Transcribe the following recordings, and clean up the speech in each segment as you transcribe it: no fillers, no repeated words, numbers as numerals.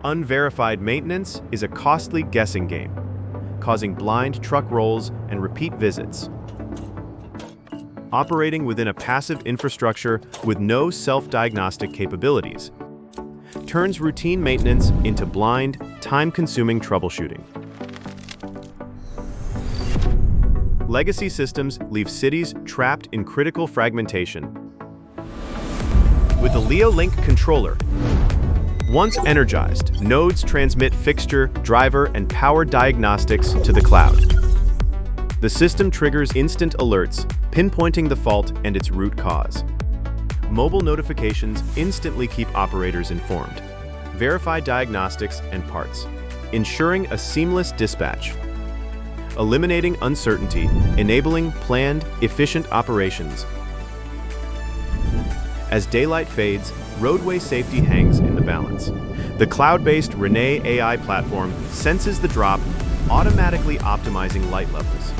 Unverified maintenance is a costly guessing game, causing blind truck rolls and repeat visits. Operating within a passive infrastructure with no self-diagnostic capabilities turns routine maintenance into blind, time-consuming troubleshooting. Legacy systems leave cities trapped in critical fragmentation. With the LEOLINK controller, once energized, nodes transmit fixture, driver, and power diagnostics to the cloud. The system triggers instant alerts, pinpointing the fault and its root cause. Mobile notifications instantly keep operators informed. Verified diagnostics and parts, ensuring a seamless dispatch. Eliminating uncertainty, enabling planned, efficient operations. As daylight fades, roadway safety hangs in the balance. The cloud-based RenAI platform senses the drop, automatically optimizing light levels.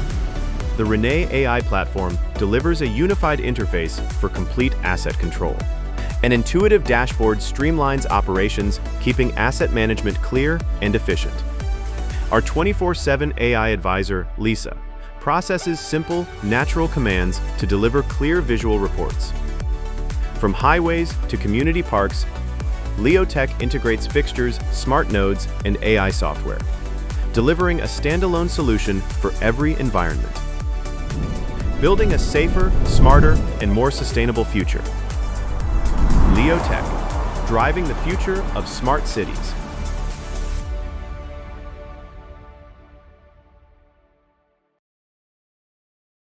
The RenAI platform delivers a unified interface for complete asset control. An intuitive dashboard streamlines operations, keeping asset management clear and efficient. Our 24/7 AI advisor, Lisa, processes simple, natural commands to deliver clear visual reports. From highways to community parks, LEOTEK integrates fixtures, smart nodes, and AI software, delivering a standalone solution for every environment. Building a safer, smarter, and more sustainable future. LEOTEK, driving the future of smart cities.